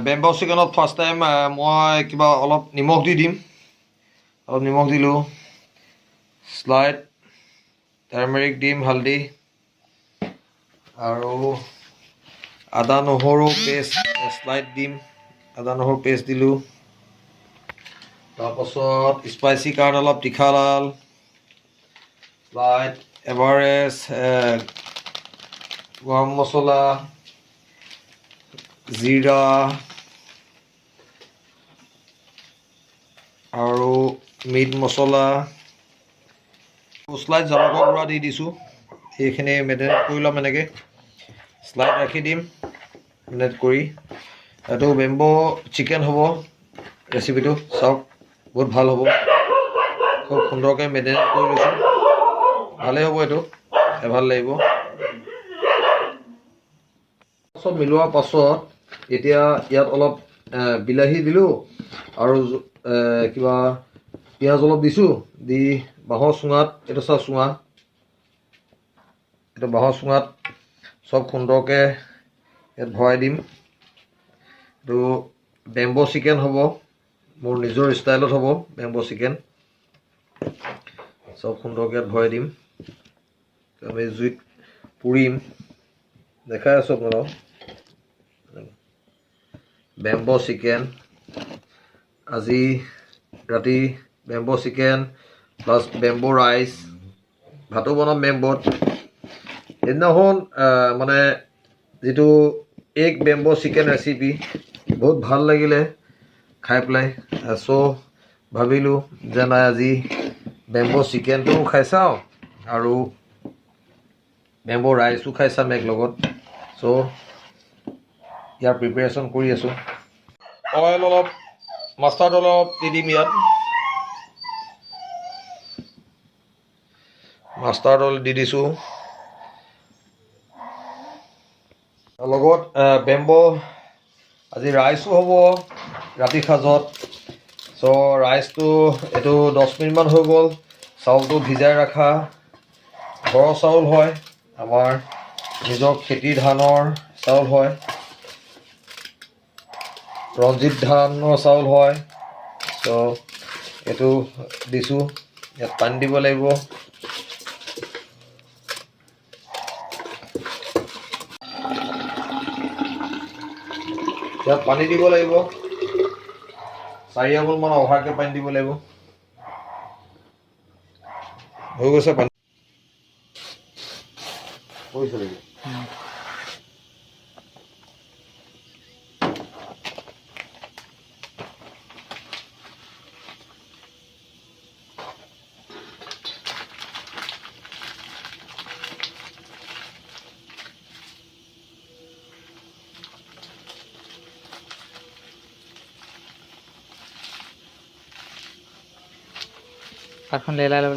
Bamboo চিকেনত first time মই কিবা অলপ নিমখ দি দিম। অলপ নিমখ দিলোঁ, স্লাইড টাৰ্মেৰিক দিম, হালধি আৰু আদা নহৰু পেষ্ট স্লাইড দিম। আদা নহৰু পেষ্ট দিলোঁ। তাৰপাছত স্পাইচি কাৰণে অলপ তীখালাল, স্লাইড, এভাৰেষ্ট, গৰম মছলা, জিৰা আৰু মিট মছলা, স্লাইড জালুকৰ গুড়া দি দিছোঁ। এইখিনি মেৰিনেট কৰি ল'ম। এনেকৈ স্লাইড ৰাখি দিম মেৰিনেট কৰি। এইটো বেম্বো চিকেন হ'ব ৰেচিপিটো। চাওক, বহুত ভাল হ'ব। খুব সুন্দৰকৈ মেৰিনেট কৰি লৈছোঁ। ভালেই হ'ব, এইটো খাই ভাল লাগিব। চব মিলোৱাৰ পাছত এতিয়া ইয়াত অলপ বিলাহী দিলোঁ আৰু কিবা পিঁয়াজ অলপ দিছোঁ। দি বাঁহৰ চুঙাত, এইটো চাওক চুঙা, এইটো বাঁহৰ চুঙাত চব সুন্দৰকৈ ইয়াত ভৰাই দিম। এইটো বেম্বো চিকেন হ'ব, মোৰ নিজৰ ষ্টাইলত হ'ব বেম্বো চিকেন। চব সুন্দৰকৈ ইয়াত ভৰাই দিম। আমি জুইত পুৰিম, দেখাই আছোঁ আপোনালোকক। বেম্বো চিকেন আজি ৰাতি, bamboo chicken plus bamboo rice, ভাতো বনাম বেম্বোত। সেইদিনাখন মানে যিটো এগ বেম্বো চিকেন ৰেচিপি বহুত ভাল লাগিলে খাই পেলাই। চ' ভাবিলোঁ যে নাই, আজি বেম্বো চিকেনটোও খাই চাওঁ আৰু বেম্বো ৰাইচো খাই চাম এক লগত। চ' ইয়াৰ প্ৰিপেৰেশ্যন কৰি আছোঁ। অইল অলপ, মাষ্টাৰ্ড অলপ দি দিম ইয়াত। মাষ্টাৰ্ড অইল দি দিছোঁ। লগত বেম্বো আজি ৰাইচো হ'ব ৰাতি সাজত। চ' ৰাইচটো এইটো 10 মিনিটমান হৈ গ'ল। চাউলটো ভিজাই ৰখা, ঘৰৰ চাউল হয়, আমাৰ নিজৰ খেতিৰ ধানৰ চাউল হয়, ৰঞ্জিত ধানৰ চাউল হয়। চ' এইটো দিছোঁ। ইয়াত পানী দিব লাগিব। ইয়াত পানী দিব লাগিব, 4 আঙুলমান অভাৰকৈ পানী দিব লাগিব। হৈ গৈছে পানী কৰিছে নেকি? কাঠখন লেলাই ল'ব।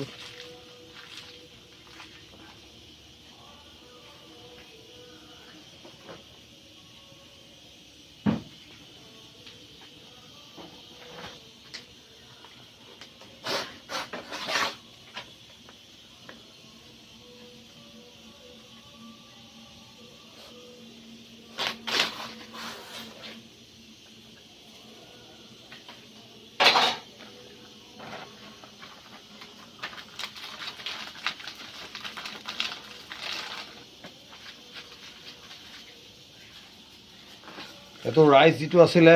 এইটো ৰাইচ যিটো আছিলে,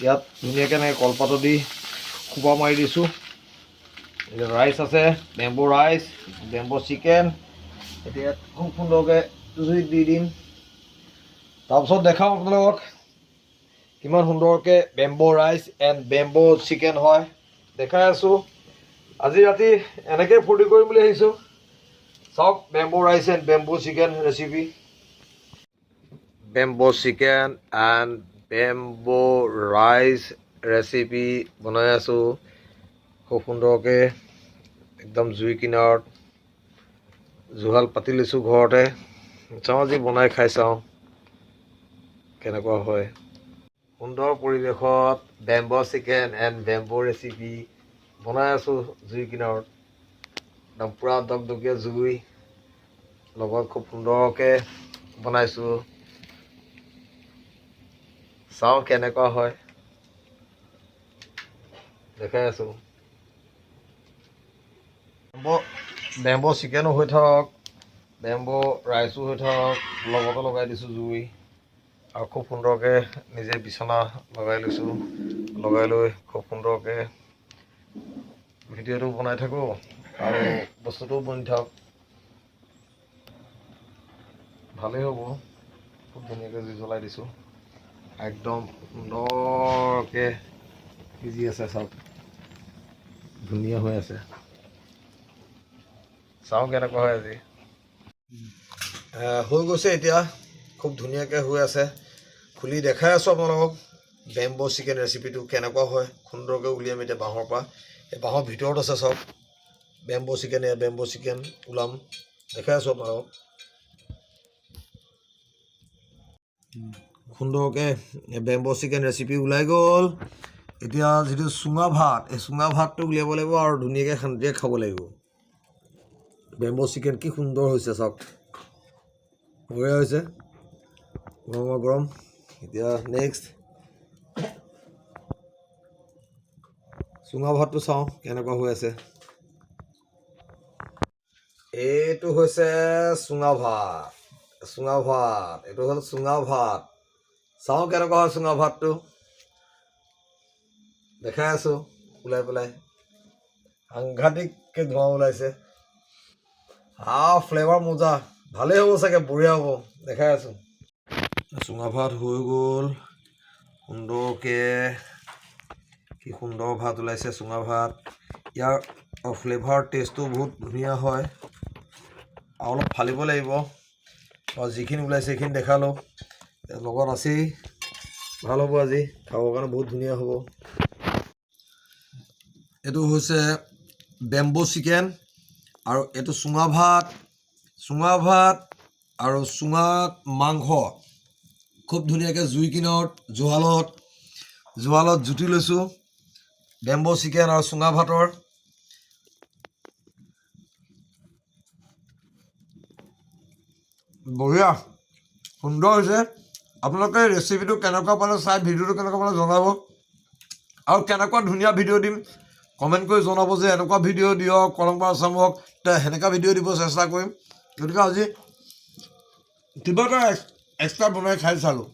ইয়াত ধুনীয়াকৈ এনেকৈ কলপাত দি খোপা মাৰি দিছোঁ। ৰাইচ আছে, বেম্বো ৰাইচ, বেম্বো চিকেন। এতিয়া খুব সুন্দৰকৈ জুইত দি দিম। তাৰপিছত দেখাওঁ আপোনালোকক কিমান সুন্দৰকৈ bamboo rice and bamboo chicken হয়, দেখাই আছোঁ। আজি ৰাতি এনেকৈ ফূৰ্তি কৰিম বুলি ভাবিছোঁ। চাওক, bamboo rice and bamboo chicken recipe. Bamboo chicken and bamboo rice recipe বনাই আছোঁ খুব সুন্দৰকৈ। একদম জুই কিনাৰত জুহাল পাতি লৈছোঁ ঘৰতে। চাওঁ আজি বনাই খাই চাওঁ কেনেকুৱা হয়। সুন্দৰ পৰিৱেশত bamboo chicken and bamboo recipe বনাই আছোঁ জুই কিনাৰত। একদম পূৰা দগদগীয়া জুই লগত খুব সুন্দৰকৈ বনাইছোঁ। চাওঁ কেনেকুৱা হয় দেখাই আছোঁ বেম্বো চিকেনো হৈ থাকক বেম্বো ৰাইচো হৈ থাকক লগতে লগাই দিছোঁ জুই আৰু খুব সুন্দৰকৈ নিজে বিচনা লগাই লৈছোঁ লগাই লৈ খুব সুন্দৰকৈ ভিডিঅ'টো বনাই থাকোঁ আৰু বস্তুটোও বনি থাকক ভালেই হ'ব খুব ধুনীয়াকৈ জুই জ্বলাই দিছোঁ একদম সুন্দৰকৈ সিজি আছে চাওক ধুনীয়া হৈ আছে চাওঁ কেনেকুৱা হয় আজি হৈ গৈছে এতিয়া খুব ধুনীয়াকৈ হৈ আছে খুলি দেখাই আছোঁ আপোনালোকক বেম্বো চিকেন ৰেচিপিটো কেনেকুৱা হয় সুন্দৰকৈ উলিয়াম এতিয়া বাঁহৰ পৰা এই বাঁহৰ ভিতৰত আছে চাওক বেম্বো চিকেন ওলাম দেখাই আছোঁ আপোনালোকক সুন্দৰকৈ বেম্বো চিকেন ৰেচিপি ওলাই গ'ল এতিয়া যিটো চুঙা ভাত এই চুঙা ভাতটো উলিয়াব লাগিব আৰু ধুনীয়াকৈ শান্তিৰে খাব লাগিব বেম্বো চিকেন কি সুন্দৰ হৈছে চাওক বঢ়িয়া হৈছে গৰম এতিয়া নেক্সট চুঙা ভাতটো চাওঁ কেনেকুৱা হৈ আছে এইটো হৈছে চুঙা ভাত এইটো হ'ল চুঙা ভাত চাওঁ কেনেকুৱা হয় চুঙা ভাতটো দেখাই আছোঁ ওলাই পেলাই সাংঘাতিককৈ ধোঁৱা ওলাইছে ফ্লেভাৰ মজা ভালেই হ'ব চাগে বঢ়িয়া হ'ব দেখাই আছোঁ চুঙা ভাত হৈ গ'ল সুন্দৰকৈ কি সুন্দৰ ভাত ওলাইছে চুঙা ভাত ইয়াৰ ফ্লেভাৰ টেষ্টটো বহুত ধুনীয়া হয় আৰু অলপ ফালিব লাগিব আৰু যিখিনি ওলাইছে সেইখিনি দেখালোঁ লগত আছেই ভাল হ'ব আজি খাবৰ কাৰণে বহুত ধুনীয়া হ'ব এইটো হৈছে বেম্বো চিকেন আৰু এইটো চুঙা ভাত আৰু চুঙা মাংস খুব ধুনীয়াকৈ জুই কিনাৰত জুহালত জুতি লৈছোঁ বেম্বো চিকেন আৰু চুঙা ভাতৰ বঢ়িয়া সুন্দৰ হৈছে আপোনালোকে ৰেচিপিটো কেনেকুৱা পালে চাই ভিডিঅ'টো কেনেকুৱা পালে জনাব আৰু কেনেকুৱা ধুনীয়া ভিডিঅ' দিম কমেণ্ট কৰি জনাব যে এনেকুৱা ভিডিঅ' দিয়ক কলংপাৰ আছামক সেনেকুৱা ভিডিঅ' দিব চেষ্টা কৰিম গতিকে আজি কিবা এটা এক্সট্ৰা বনাই খাই চালোঁ